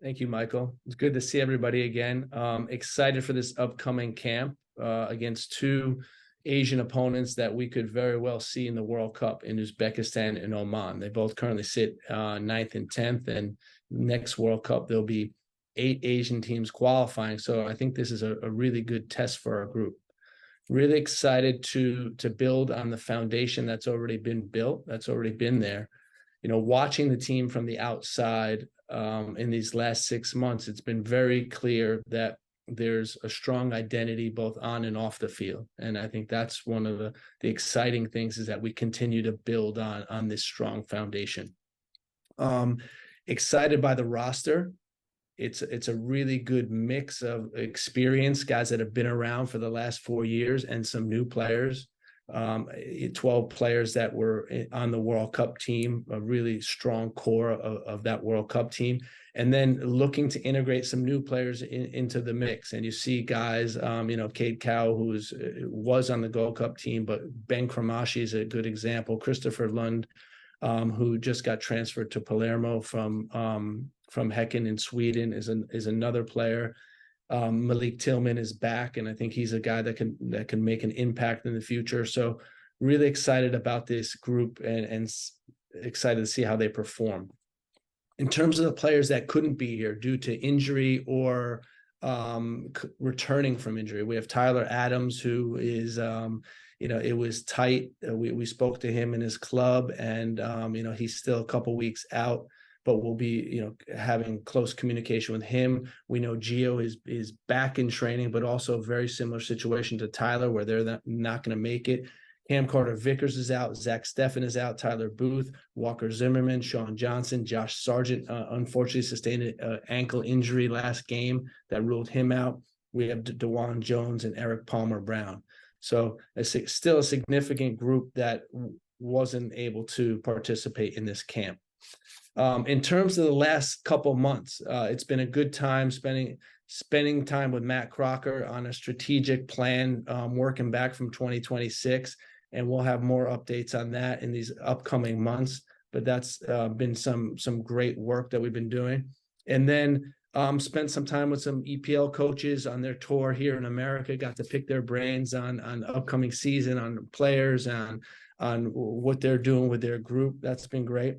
Thank you, Michael. It's good to see everybody again. Excited for this upcoming camp against two Asian opponents that we could very well see in the World Cup in Uzbekistan and Oman. They both currently sit 9th and 10th, and next World Cup there'll be 8 Asian teams qualifying. So I think this is a really good test for our group. Really excited to build on the foundation that's already been built, that's already been there. Watching the team from the outside in these last 6 months, it's been very clear that there's a strong identity both on and off the field. And I think that's one of the exciting things, is that we continue to build on this strong foundation. Excited by the roster. It's a really good mix of experience, guys that have been around for the last 4 years, and some new players. 12 players that were on the World Cup team, a really strong core of that World Cup team, and then looking to integrate some new players into the mix. And you see guys, Cade Cow, who was on the Gold Cup team, but Ben Kramashi is a good example. Christopher Lund, who just got transferred to Palermo from Häcken in Sweden, is another player. Malik Tillman is back, and I think he's a guy that can make an impact in the future. So really excited about this group and excited to see how they perform. In terms of the players that couldn't be here due to injury or returning from injury, we have Tyler Adams, who is it was tight. We spoke to him in his club, and he's still a couple weeks out, but we'll be, having close communication with him. We know Gio is back in training, but also a very similar situation to Tyler, where they're not going to make it. Cam Carter-Vickers is out. Zach Steffen is out. Tyler Booth, Walker Zimmerman, Sean Johnson, Josh Sargent, unfortunately sustained an ankle injury last game that ruled him out. We have DeJuan Jones and Eric Palmer Brown. So still a significant group that wasn't able to participate in this camp. In terms of the last couple of months, it's been a good time spending time with Matt Crocker on a strategic plan, working back from 2026, and we'll have more updates on that in these upcoming months. But that's been some great work that we've been doing. And then spent some time with some EPL coaches on their tour here in America, got to pick their brains on upcoming season, on players, on what they're doing with their group. That's been great.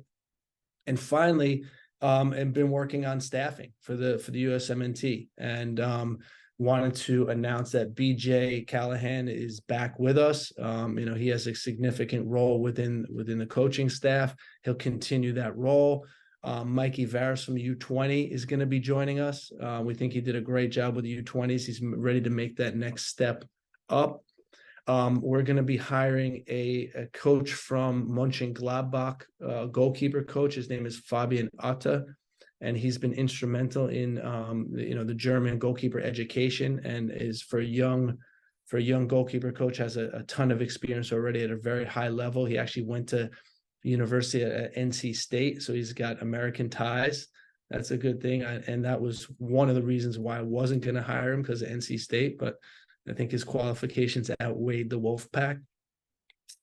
And finally, and been working on staffing for the USMNT, and wanted to announce that BJ Callahan is back with us. He has a significant role within the coaching staff. He'll continue that role. Mikey Varis from the U20 is going to be joining us. We think he did a great job with the U20s. He's ready to make that next step up. We're going to be hiring a coach from Mönchengladbach, goalkeeper coach. His name is Fabian Otta, and he's been instrumental in the German goalkeeper education, and is for a young goalkeeper coach, has a ton of experience already at a very high level. He actually went to university at NC State, so he's got American ties. That's a good thing, and that was one of the reasons why I wasn't going to hire him, because of NC State, but I think his qualifications outweighed the Wolfpack.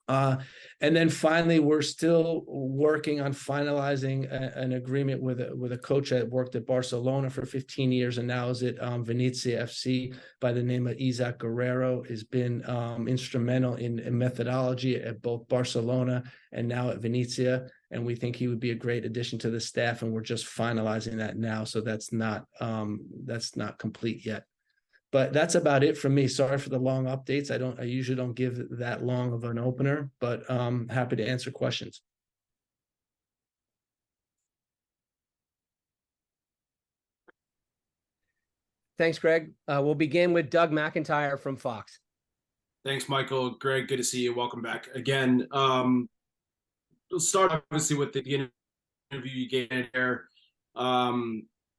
And then finally, we're still working on finalizing an agreement with a coach that worked at Barcelona for 15 years and now is at Venezia FC by the name of Isaac Guerrero. Has been instrumental in methodology at both Barcelona and now at Venezia. And we think he would be a great addition to the staff, and we're just finalizing that now. So that's not complete yet. But that's about it from me. Sorry for the long updates. I usually don't give that long of an opener, but happy to answer questions. Thanks, Greg. We'll begin with Doug McIntyre from Fox. Thanks, Michael. Greg, good to see you. Welcome back again. We'll start obviously with the interview you gave here.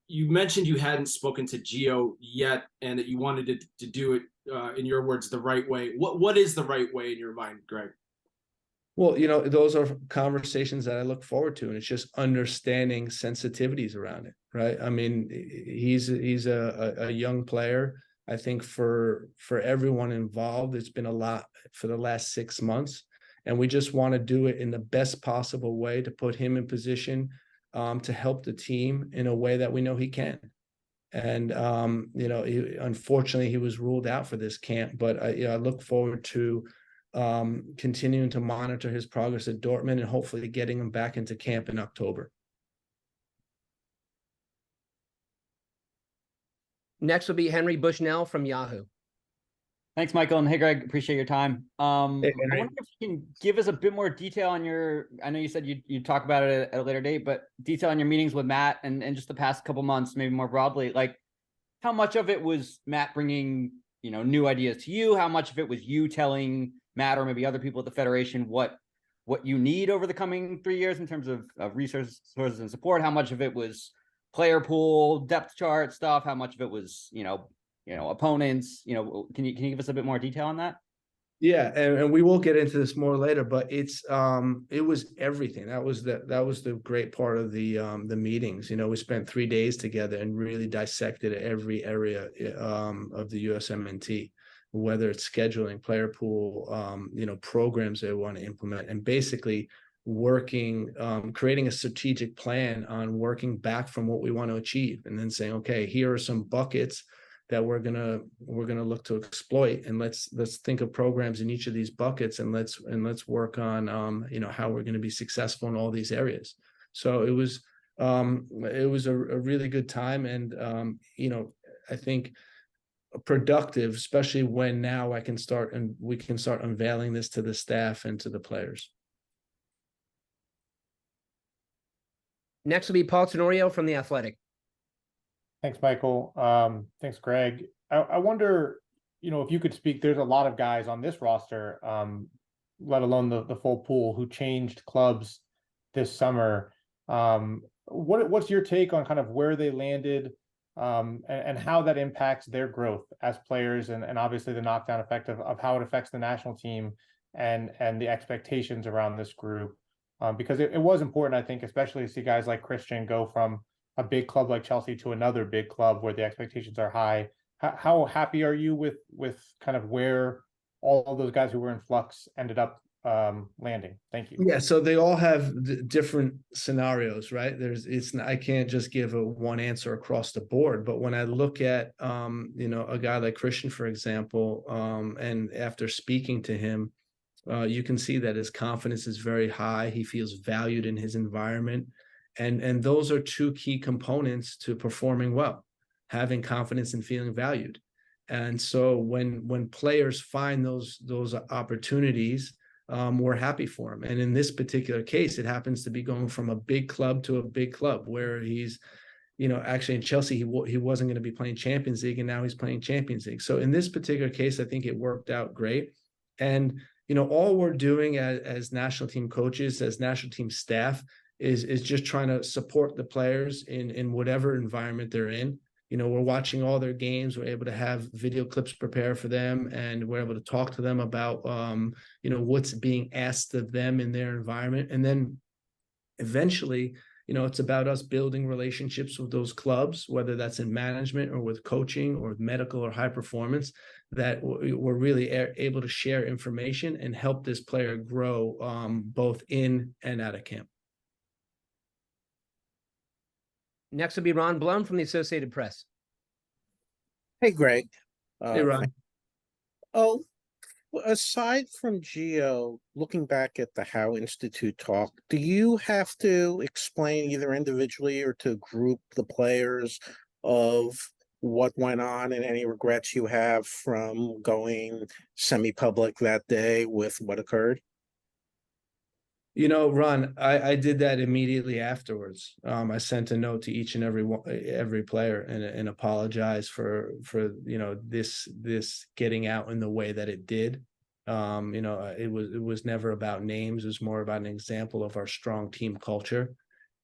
You mentioned you hadn't spoken to Gio yet, and that you wanted to do it, in your words, the right way. What is the right way in your mind, Greg? Well, those are conversations that I look forward to, and it's just understanding sensitivities around it, right? I mean, he's a young player. I think for everyone involved, it's been a lot for the last 6 months, and we just want to do it in the best possible way to put him in position to help the team in a way that we know he can. And unfortunately, he was ruled out for this camp. But I look forward to continuing to monitor his progress at Dortmund and hopefully getting him back into camp in October. Next will be Henry Bushnell from Yahoo. Thanks, Michael. And hey, Greg, appreciate your time. Hey, I wonder if you can give us a bit more detail on I know you said you'd talk about it at a later date, but detail on your meetings with Matt and just the past couple months, maybe more broadly, like how much of it was Matt bringing, new ideas to you? How much of it was you telling Matt or maybe other people at the Federation what you need over the coming 3 years in terms of resources and support? How much of it was player pool, depth chart stuff? How much of it was, opponents? Can you give us a bit more detail on that? Yeah, and we will get into this more later, but it was everything. That was the great part of the meetings. We spent 3 days together and really dissected every area of the USMNT, whether it's scheduling, player pool, programs they want to implement, and basically working, creating a strategic plan on working back from what we want to achieve, and then saying, okay, here are some buckets that we're gonna look to exploit, and let's think of programs in each of these buckets, and let's work on how we're going to be successful in all these areas. So it was a really good time, and I think productive, especially when now we can start unveiling this to the staff and to the players. Next will be Paul Tenorio from The Athletic. Thanks, Michael. Thanks, Greg. I wonder, if you could speak, there's a lot of guys on this roster, let alone the full pool, who changed clubs this summer. What's your take on kind of where they landed, and how that impacts their growth as players, and obviously the knockdown effect of how it affects the national team and the expectations around this group? Because it was important, I think, especially to see guys like Christian go from a big club like Chelsea to another big club where the expectations are high. How happy are you with kind of where all of those guys who were in flux ended up landing? Thank you. Yeah, so they all have different scenarios, right? I can't just give a one answer across the board, but when I look at a guy like Christian, for example, and after speaking to him, you can see that his confidence is very high. He feels valued in his environment. And those are two key components to performing well, having confidence and feeling valued. And so when players find those opportunities, we're happy for him. And in this particular case, it happens to be going from a big club to a big club where he's, actually in Chelsea, he wasn't going to be playing Champions League, and now he's playing Champions League. So in this particular case, I think it worked out great. And, all we're doing as national team coaches, as national team staff, is just trying to support the players in whatever environment they're in. We're watching all their games. We're able to have video clips prepared for them, and we're able to talk to them about, what's being asked of them in their environment. And then eventually, it's about us building relationships with those clubs, whether that's in management or with coaching or with medical or high performance, that we're really able to share information and help this player grow both in and out of camp. Next will be Ron Blum from the Associated Press. Hey, Greg. Hey, Ron. Aside from Gio, looking back at the Howe Institute talk, do you have to explain either individually or to group the players of what went on and any regrets you have from going semi-public that day with what occurred? Ron, I did that immediately afterwards. I sent a note to each and every player and apologized for this getting out in the way that it did. It was never about names. It was more about an example of our strong team culture.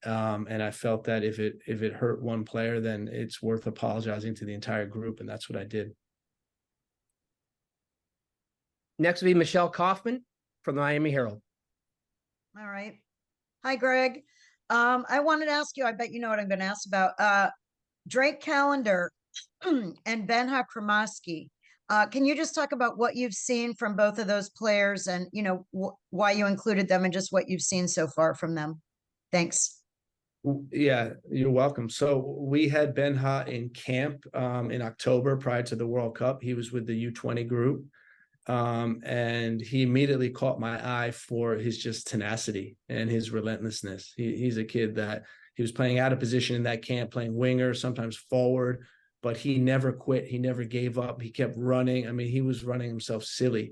And I felt that if it hurt one player, then it's worth apologizing to the entire group, and that's what I did. Next will be Michelle Kaufman from the Miami Herald. All right. Hi, Greg. I wanted to ask you, I bet you know what I'm going to ask about. Drake Callender and Benha Kremasky. Can you just talk about what you've seen from both of those players and, why you included them and just what you've seen so far from them? Thanks. Yeah, you're welcome. So we had Benha in camp in October prior to the World Cup. He was with the U20 group. And he immediately caught my eye for his just tenacity and his relentlessness. He's a kid that he was playing out of position in that camp, playing winger, sometimes forward, but he never quit. He never gave up. He kept running. I mean, he was running himself silly.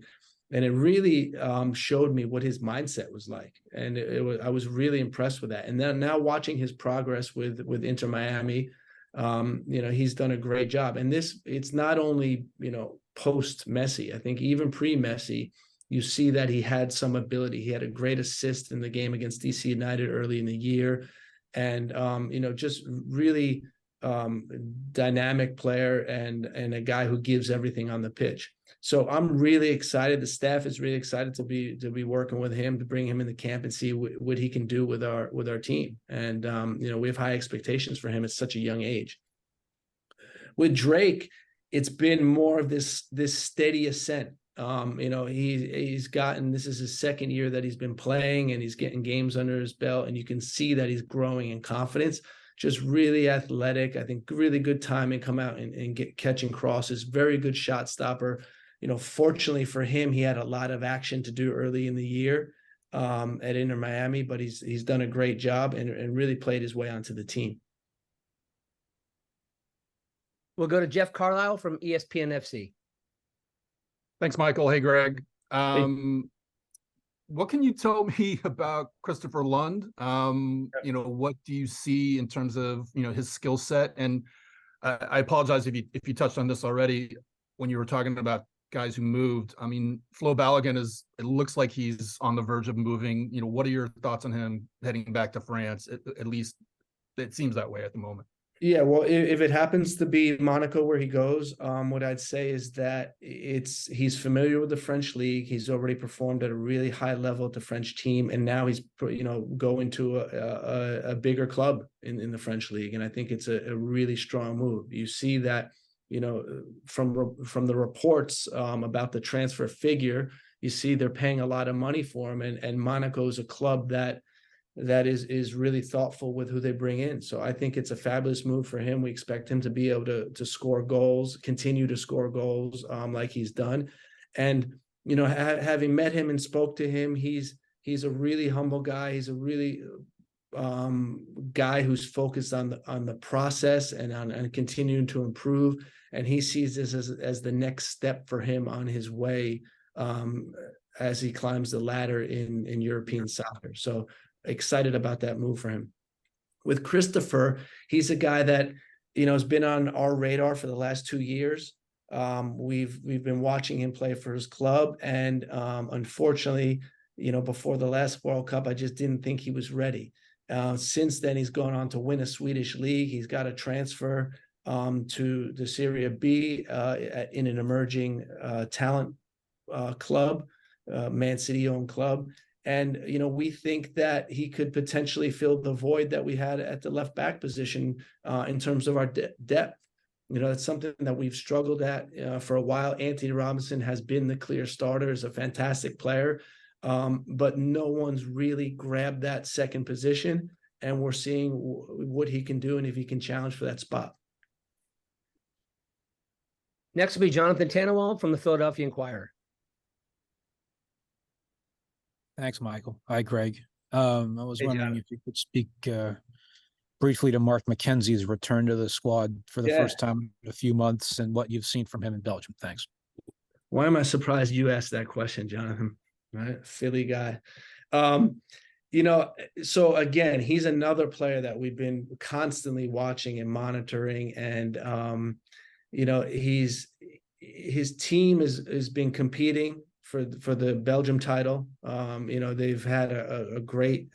And it really showed me what his mindset was like. And I was really impressed with that. And then now watching his progress with Inter Miami, he's done a great job. And it's not only, post Messi. I think even pre Messi, you see that he had some ability. He had a great assist in the game against DC United early in the year. And, just really dynamic player and a guy who gives everything on the pitch. So I'm really excited. The staff is really excited to be working with him, to bring him in the camp and see what he can do with our team. And we have high expectations for him at such a young age. With Drake, it's been more of this steady ascent. He's gotten, this is his second year that he's been playing, and he's getting games under his belt, and you can see that he's growing in confidence. Just really athletic. I think really good timing, come out and get catching crosses. Very good shot stopper. Fortunately for him, he had a lot of action to do early in the year at Inter Miami, but he's done a great job and really played his way onto the team. We'll go to Jeff Carlisle from ESPN FC. Thanks, Michael. Hey, Greg. What can you tell me about Christopher Lund? What do you see in terms of, his skill set? And I apologize if you touched on this already when you were talking about guys who moved. I mean, Flo Balogun it looks like he's on the verge of moving. What are your thoughts on him heading back to France? At least it seems that way at the moment. Yeah, well, if it happens to be Monaco where he goes, what I'd say is that he's familiar with the French league. He's already performed at a really high level at the French team, and now he's going to a bigger club in the French league, and I think it's a really strong move. You see that from the reports about the transfer figure, you see they're paying a lot of money for him, and Monaco is a club that is really thoughtful with who they bring in. So I think it's a fabulous move for him. We expect him to be able to score goals, continue to score goals like he's done. And, having met him and spoke to him, he's a really humble guy. He's a really guy who's focused on the process and on continuing to improve. And he sees this as the next step for him on his way as he climbs the ladder in European soccer. So excited about that move for him. With Christopher, he's a guy that has been on our radar for the last 2 years. We've been watching him play for his club, and unfortunately, before the last World Cup, I just didn't think he was ready. Since then, he's gone on to win a Swedish league. He's got a transfer to the Serie B in an emerging talent club, Man City-owned club. And, we think that he could potentially fill the void that we had at the left back position in terms of our depth. That's something that we've struggled at for a while. Anthony Robinson has been the clear starter, is a fantastic player, but no one's really grabbed that second position. And we're seeing what he can do and if he can challenge for that spot. Next will be Jonathan Tannenwald from the Philadelphia Inquirer. Thanks, Michael. Hi, Greg. I was wondering if you could speak briefly to Mark McKenzie's return to the squad for the first time in a few months and what you've seen from him in Belgium. Thanks. Why am I surprised you asked that question, Jonathan? Right? Philly guy. So again, he's another player that we've been constantly watching and monitoring. And, his team has been competing for the Belgium title. They've had a great,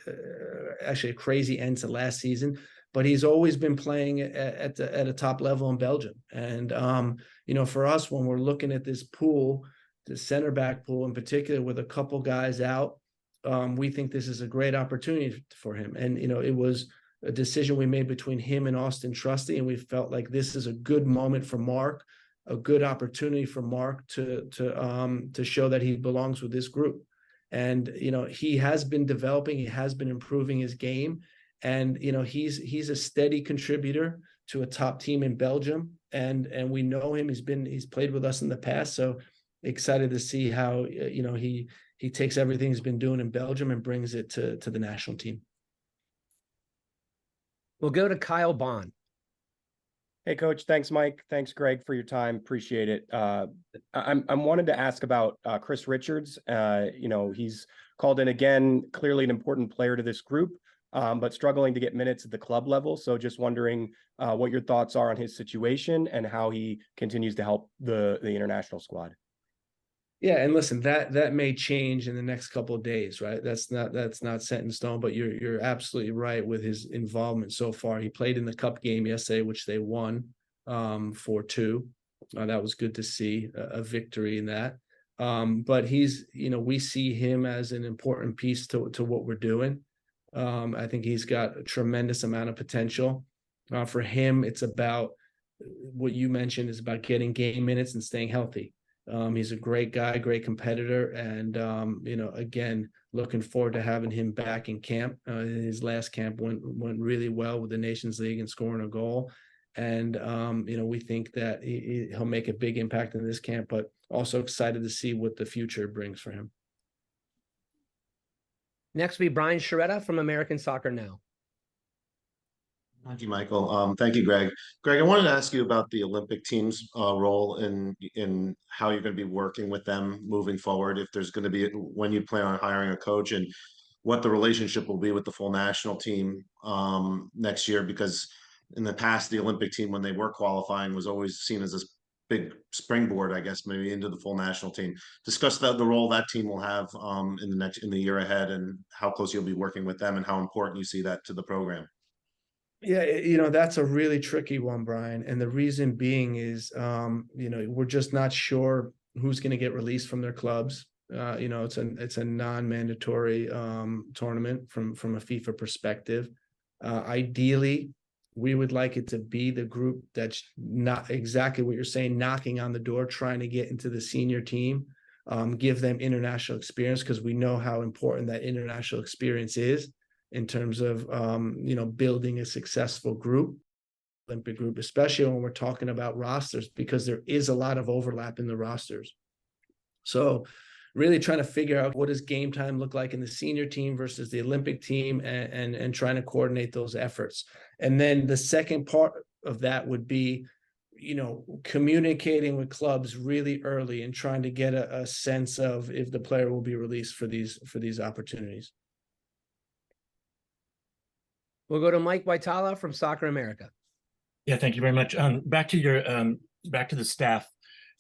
actually a crazy end to last season, but he's always been playing at a top level in Belgium. And, for us, when we're looking at this pool, the center back pool in particular, with a couple guys out, we think this is a great opportunity for him. And, it was a decision we made between him and Austin Trusty, and we felt like this is a good moment for Mark, a good opportunity for Mark to show that he belongs with this group. And, he has been developing, he has been improving his game. And, he's a steady contributor to a top team in Belgium. And we know him. He's played with us in the past. So excited to see how, he takes everything he's been doing in Belgium and brings it to the national team. We'll go to Kyle Bond. Hey, Coach. Thanks, Mike. Thanks, Greg, for your time. Appreciate it. I'm wanted to ask about Chris Richards. He's called in again, clearly an important player to this group, but struggling to get minutes at the club level. So just wondering what your thoughts are on his situation and how he continues to help the international squad. Yeah, and listen, that may change in the next couple of days, right? That's not set in stone, but you're absolutely right with his involvement so far. He played in the cup game yesterday, which they won 4-2. That was good to see a victory in that. But we see him as an important piece to what we're doing. I think he's got a tremendous amount of potential. For him, it's about what you mentioned, is about getting game minutes and staying healthy. He's a great guy, great competitor. And, again, looking forward to having him back in camp. His last camp went really well with the Nations League and scoring a goal. And, we think that he'll make a big impact in this camp, but also excited to see what the future brings for him. Next will be Brian Sciaretta from American Soccer Now. Thank you, Michael. Thank you, Greg. Greg, I wanted to ask you about the Olympic team's role in how you're going to be working with them moving forward. If there's going to be, when you plan on hiring a coach, and what the relationship will be with the full national team next year. Because in the past, the Olympic team, when they were qualifying, was always seen as this big springboard, I guess, maybe into the full national team. Discuss the role that team will have in the year ahead, and how close you'll be working with them, and how important you see that to the program. Yeah, that's a really tricky one, Brian. And the reason being is, we're just not sure who's going to get released from their clubs. It's a non-mandatory tournament from a FIFA perspective. Ideally, we would like it to be the group that's not exactly what you're saying, knocking on the door, trying to get into the senior team, give them international experience, because we know how important that international experience is in terms of, building a successful group, Olympic group, especially when we're talking about rosters, because there is a lot of overlap in the rosters. So really trying to figure out what does game time look like in the senior team versus the Olympic team, and trying to coordinate those efforts. And then the second part of that would be, communicating with clubs really early and trying to get a sense of if the player will be released for these opportunities. We'll go to Mike Waitala from Soccer America. Yeah, thank you very much. Back to the staff.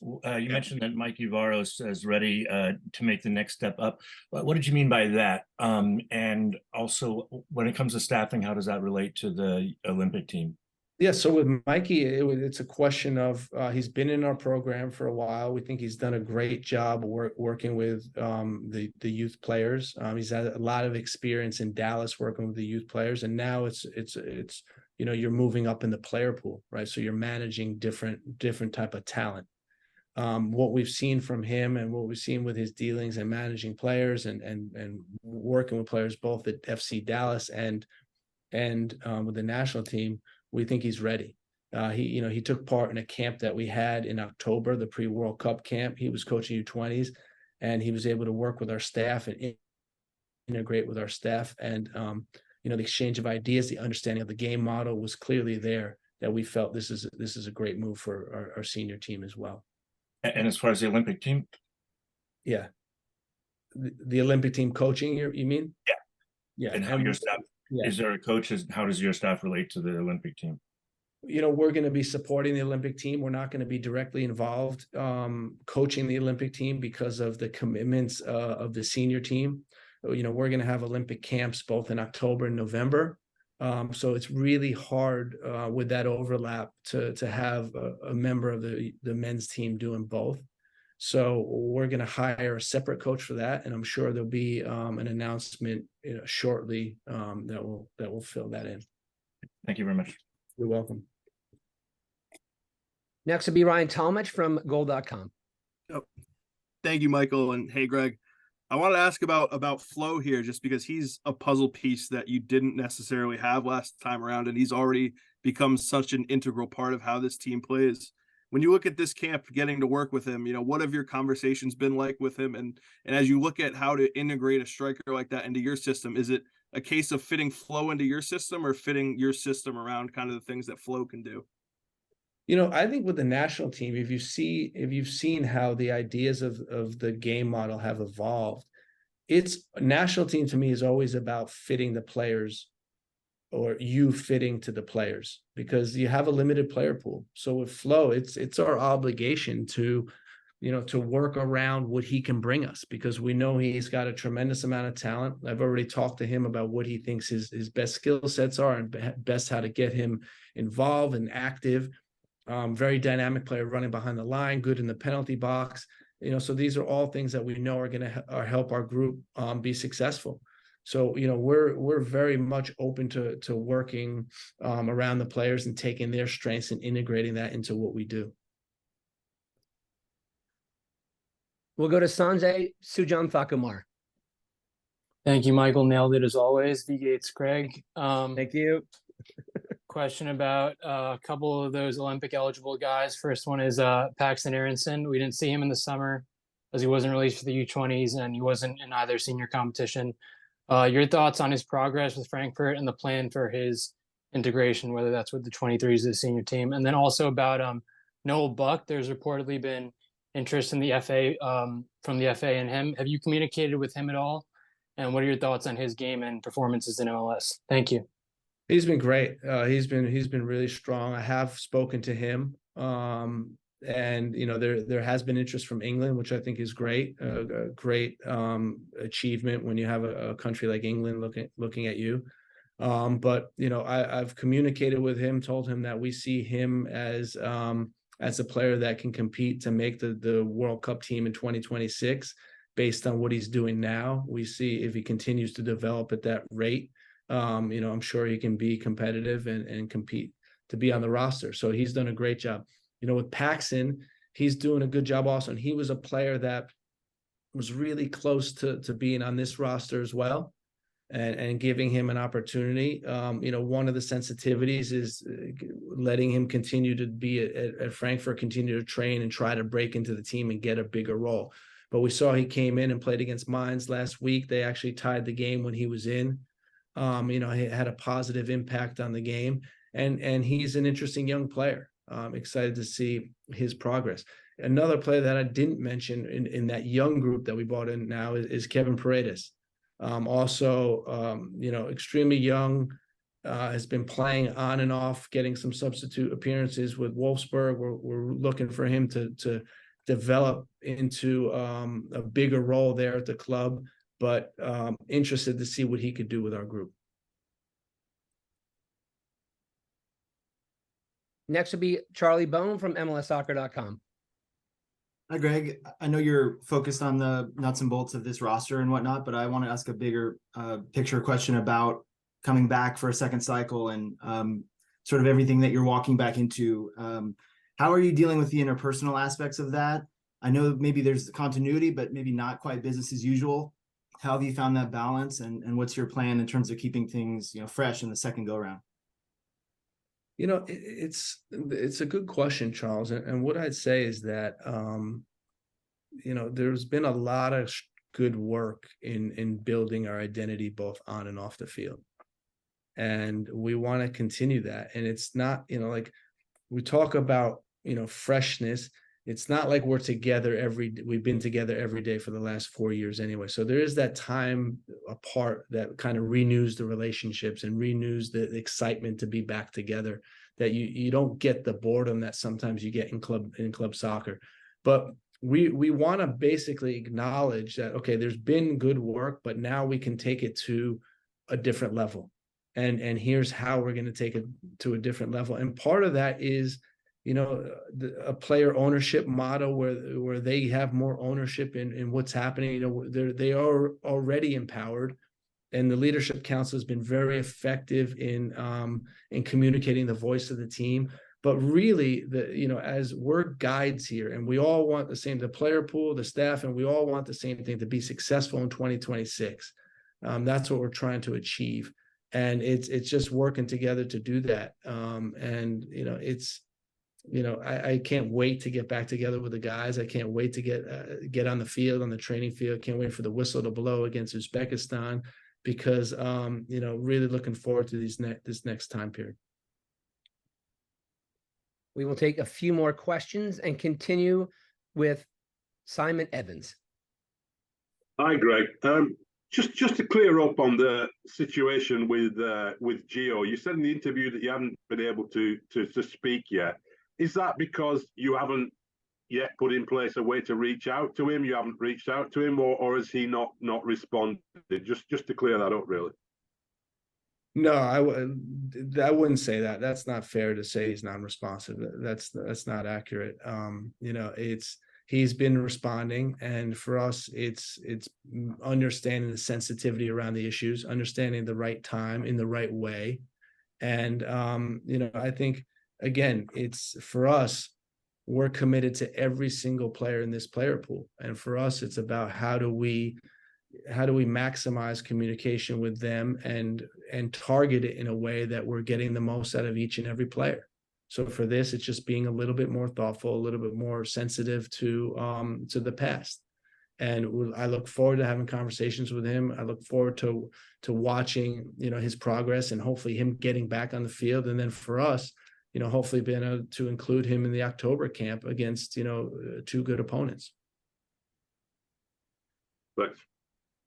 You mentioned that Mike Uvaros is ready to make the next step up. What did you mean by that? And also, when it comes to staffing, how does that relate to the Olympic team? Yeah, so with Mikey, it's a question of he's been in our program for a while. We think he's done a great job working with the youth players. He's had a lot of experience in Dallas working with the youth players, and now it's you're moving up in the player pool, right? So you're managing different type of talent. What we've seen from him and what we've seen with his dealings and managing players and working with players both at FC Dallas and with the national team, we think he's ready. He took part in a camp that we had in October, the pre-World Cup camp. He was coaching U20s, and he was able to work with our staff and integrate with our staff. And the exchange of ideas, the understanding of the game model was clearly there, that we felt this is a great move for our senior team as well. And as far as the Olympic team? Yeah. The Olympic team coaching, you mean? Yeah. Yeah. And how your staff, yeah. Is there a coach? How does your staff relate to the Olympic team? We're going to be supporting the Olympic team. We're not going to be directly involved coaching the Olympic team because of the commitments of the senior team. We're going to have Olympic camps both in October and November. So it's really hard with that overlap to have a member of the men's team doing both. So we're going to hire a separate coach for that, and I'm sure there'll be an announcement shortly that will fill that in. Thank you very much. You're welcome. Next will be Ryan Talmadge from Goal.com. Oh, thank you, Michael, and hey, Greg. I want to ask about Flo here, just because he's a puzzle piece that you didn't necessarily have last time around, and he's already become such an integral part of how this team plays. When you look at this camp, getting to work with him, what have your conversations been like with him? And as you look at how to integrate a striker like that into your system, is it a case of fitting Flo into your system or fitting your system around kind of the things that Flo can do? I think with the national team, if you've seen how the ideas of the game model have evolved, it's national team to me is always about fitting the players, or you fitting to the players, because you have a limited player pool. So with Flo, it's our obligation to work around what he can bring us, because we know he's got a tremendous amount of talent. I've already talked to him about what he thinks his best skill sets are, and best how to get him involved and active. Very dynamic player, running behind the line, good in the penalty box. So these are all things that we know are going to help our group be successful. So, we're very much open to working around the players and taking their strengths and integrating that into what we do. We'll go to Sanjay Sujan Thakumar. Thank you, Michael. Nailed it as always. V-Gates, Greg. Thank you. Question about a couple of those Olympic eligible guys. First one is Paxton Aronson. We didn't see him in the summer as he wasn't released for the U20s, and he wasn't in either senior competition. Your thoughts on his progress with Frankfurt and the plan for his integration, whether that's with the 23s of the senior team. And then also about Noel Buck. There's reportedly been interest in the FA from the FA and him. Have you communicated with him at all? And what are your thoughts on his game and performances in MLS? Thank you. He's been great. He's been really strong. I have spoken to him. And there has been interest from England, which I think is great. A great achievement when you have a country like England looking at you. But I've communicated with him, told him that we see him as a player that can compete to make the World Cup team in 2026 based on what he's doing now. We see if he continues to develop at that rate, I'm sure he can be competitive and compete to be on the roster. So he's done a great job. With Paxton, he's doing a good job also. And he was a player that was really close to being on this roster as well, and giving him an opportunity. One of the sensitivities is letting him continue to be at Frankfurt, continue to train and try to break into the team and get a bigger role. But we saw he came in and played against Mainz last week. They actually tied the game when he was in. He had a positive impact on the game, and he's an interesting young player. I'm excited to see his progress. Another player that I didn't mention in that young group that we brought in now is Kevin Paredes. Extremely young, has been playing on and off, getting some substitute appearances with Wolfsburg. We're looking for him to develop into a bigger role there at the club, but interested to see what he could do with our group. Next will be Charlie Bone from MLSsoccer.com. Hi, Greg. I know you're focused on the nuts and bolts of this roster and whatnot, but I want to ask a bigger picture question about coming back for a second cycle and sort of everything that you're walking back into. How are you dealing with the interpersonal aspects of that? I know maybe there's continuity, but maybe not quite business as usual. How have you found that balance, and what's your plan in terms of keeping things fresh in the second go round? It's a good question, Charles. And what I'd say is that, there's been a lot of good work in building our identity, both on and off the field. And we want to continue that. And it's not, like we talk about, freshness. It's not like we've been together every day for the last 4 years anyway. So there is that time apart that kind of renews the relationships and renews the excitement to be back together, that you don't get the boredom that sometimes you get in club soccer. But we want to basically acknowledge that, okay, there's been good work, but now we can take it to a different level. And here's how we're going to take it to a different level. And part of that is, a player ownership model where they have more ownership in what's happening. They are already empowered, and the leadership council has been very effective in communicating the voice of the team. But really, as we're guides here, and we all want the same, the player pool, the staff, and we all want the same thing, to be successful in 2026. That's what we're trying to achieve. And it's just working together to do that. I can't wait to get back together with the guys. I can't wait to get on the field, on the training field. Can't wait for the whistle to blow against Uzbekistan, because really looking forward to this next time period. We will take a few more questions and continue with Simon Evans. Hi, Greg. Just to clear up on the situation with Gio, you said in the interview that you haven't been able to speak yet. Is that because you haven't yet put in place a way to reach out to him? You haven't reached out to him, or has he not responded? Just to clear that up, really. No, I wouldn't say that. That's not fair to say he's non-responsive. That's not accurate. He's been responding, and for us, it's understanding the sensitivity around the issues, understanding the right time in the right way, and I think, again, it's for us, we're committed to every single player in this player pool, and for us, it's about how do we maximize communication with them and target it in a way that we're getting the most out of each and every player. So for this, it's just being a little bit more thoughtful, a little bit more sensitive to the past. And I look forward to having conversations with him. I look forward to watching, his progress, and hopefully him getting back on the field. And then for us, hopefully being able to include him in the October camp against, two good opponents. Thanks.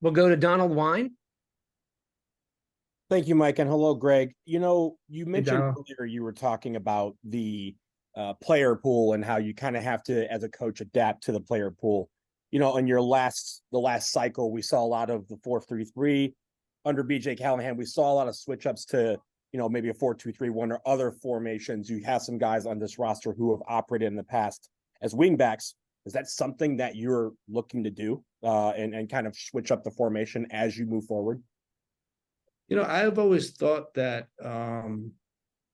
We'll go to Donald Wine. Thank you, Mike, and hello, Greg. You mentioned Hey, earlier you were talking about the player pool and how you kind of have to, as a coach, adapt to the player pool. In the last cycle, we saw a lot of the 4-3-3 under BJ Callahan. We saw a lot of switch ups to maybe a 4-2-3-1 or other formations. You have some guys on this roster who have operated in the past as wingbacks. Is that something that you're looking to do and kind of switch up the formation as you move forward? I've always thought that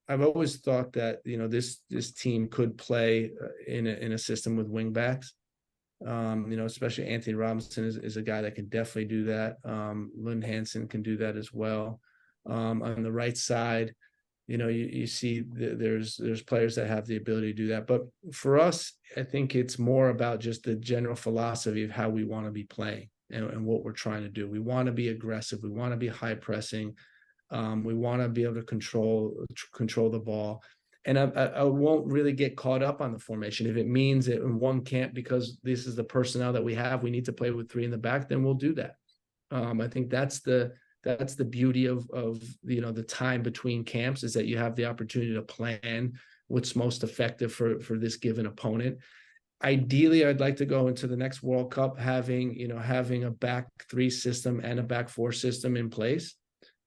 this team could play in a system with wingbacks. Especially Anthony Robinson is a guy that can definitely do that. Lund Hansen can do that as well. On the right side, you see there's players that have the ability to do that. But for us, I think it's more about just the general philosophy of how we want to be playing and what we're trying to do. We want to be aggressive. We want to be high pressing. We want to be able to control the ball. And I won't really get caught up on the formation. If it means that in one camp, because this is the personnel that we have, we need to play with three in the back, then we'll do that. I think that's the beauty of the time between camps, is that you have the opportunity to plan what's most effective for this given opponent. Ideally, I'd like to go into the next World Cup having a back three system and a back four system in place,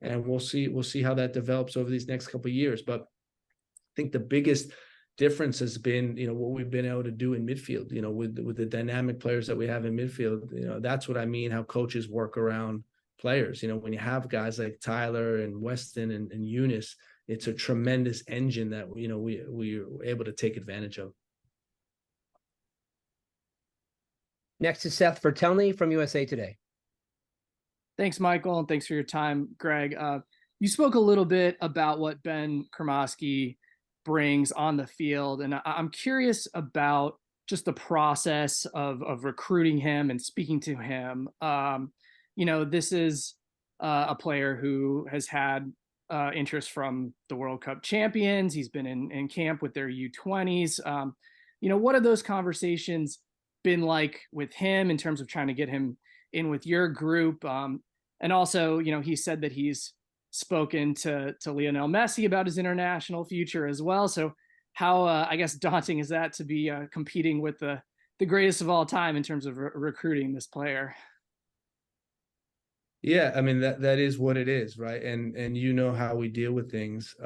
and we'll see how that develops over these next couple of years. But I think the biggest difference has been what we've been able to do in midfield. With the dynamic players that we have in midfield. That's what I mean. How coaches work around players. When you have guys like Tyler and Weston and Eunice, it's a tremendous engine that we were able to take advantage of. Next is Seth Vertelny from USA Today. Thanks, Michael, and thanks for your time, Greg. You spoke a little bit about what Ben Cremaschi brings on the field, and I'm curious about just the process of recruiting him and speaking to him. This is a player who has had interest from the World Cup champions. He's been in camp with their U20s. What have those conversations been like with him in terms of trying to get him in with your group? And also, he said that he's spoken to Lionel Messi about his international future as well. So how, daunting is that to be competing with the greatest of all time in terms of recruiting this player? Yeah, I mean, that is what it is, right? And how we deal with things,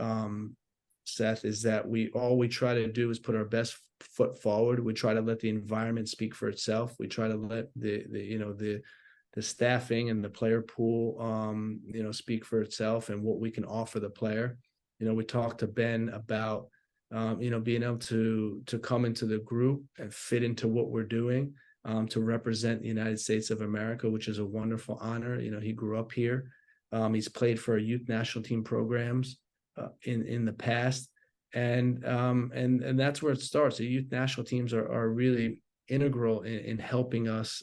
Seth, is that we try to do is put our best foot forward. We try to let the environment speak for itself. We try to let the staffing and the player pool speak for itself and what we can offer the player. We talked to Ben about being able to come into the group and fit into what we're doing, to represent the United States of America, which is a wonderful honor. He grew up here. He's played for youth national team programs in the past, and that's where it starts. The youth national teams are really integral in helping us,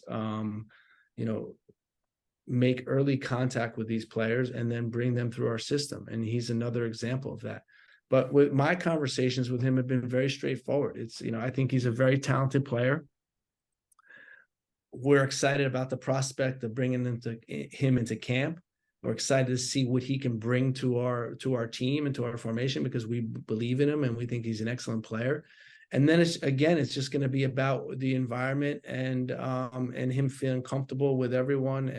make early contact with these players and then bring them through our system. And he's another example of that. But with my conversations with him have been very straightforward. It's, I think he's a very talented player. We're excited about the prospect of bringing him into camp. We're excited to see what he can bring to our team and to our formation, because we believe in him and we think he's an excellent player. And then it's just going to be about the environment and him feeling comfortable with everyone.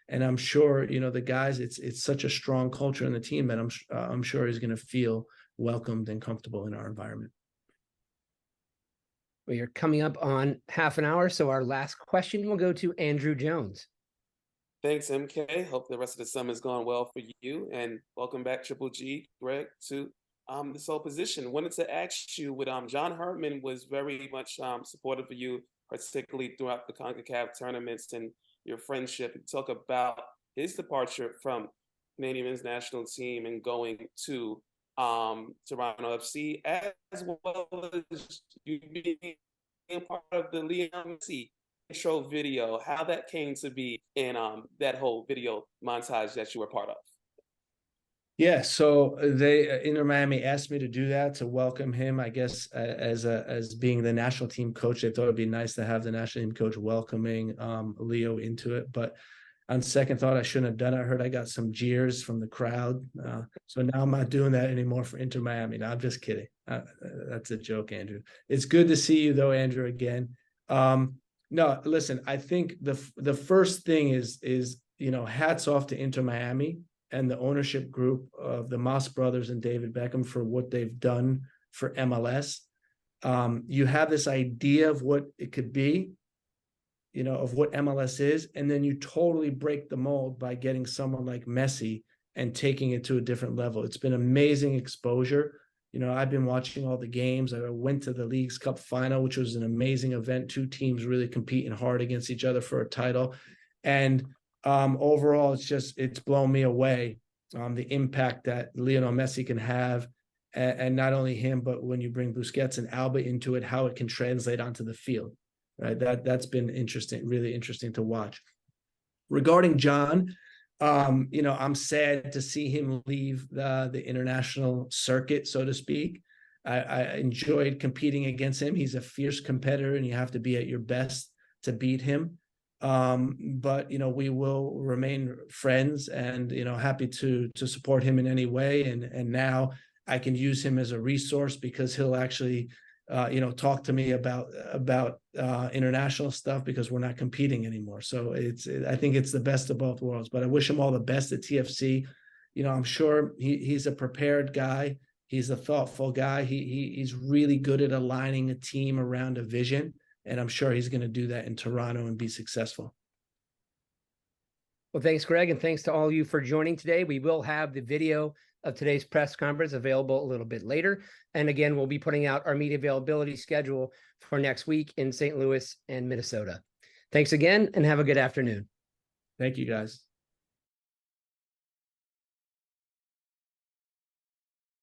And I'm sure, the guys, it's such a strong culture in the team that I'm sure he's going to feel welcomed and comfortable in our environment. We are coming up on half an hour, so our last question will go to Andrew Jones. Thanks, MK. Hope the rest of the summer's gone well for you, and welcome back, Triple G, Greg, to this whole position. Wanted to ask you, with John Herman was very much supportive of you, particularly throughout the CONCACAF tournaments and your friendship. Talk about his departure from Canadian men's national team and going to Toronto FC, as well as you being part of the Lionel Messi intro video, how that came to be in that whole video montage that you were part of. Yeah, so they Inter Miami asked me to do that, to welcome him, I guess, as being the national team coach. They thought it'd be nice to have the national team coach welcoming Leo into it, but on second thought, I shouldn't have done it. I heard I got some jeers from the crowd, so now I'm not doing that anymore for Inter Miami. No, I'm just kidding. That's a joke, Andrew. It's good to see you though, Andrew, again. No, listen, I think the first thing is hats off to Inter Miami and the ownership group of the Moss brothers and David Beckham for what they've done for MLS. You have this idea of what it could be, of what MLS is, and then you totally break the mold by getting someone like Messi and taking it to a different level. It's been amazing exposure. I've been watching all the games. I went to the Leagues Cup final, which was an amazing event. Two teams really competing hard against each other for a title. And overall, it's blown me away, the impact that Lionel Messi can have. And not only him, but when you bring Busquets and Alba into it, how it can translate onto the field. Right? That's been interesting, really interesting to watch. Regarding John, I'm sad to see him leave the international circuit, so to speak. I enjoyed competing against him. He's a fierce competitor, and you have to be at your best to beat him. But we will remain friends, and happy to support him in any way. And now I can use him as a resource, because he'll actually talk to me about international stuff, because we're not competing anymore. So I think it's the best of both worlds, but I wish him all the best at TFC. I'm sure he's a prepared guy. He's a thoughtful guy. He's really good at aligning a team around a vision. And I'm sure he's going to do that in Toronto and be successful. Well, thanks, Greg. And thanks to all of you for joining today. We will have the video of today's press conference available a little bit later. And again, we'll be putting out our media availability schedule for next week in St. Louis and Minnesota. Thanks again, and have a good afternoon. Thank you, guys.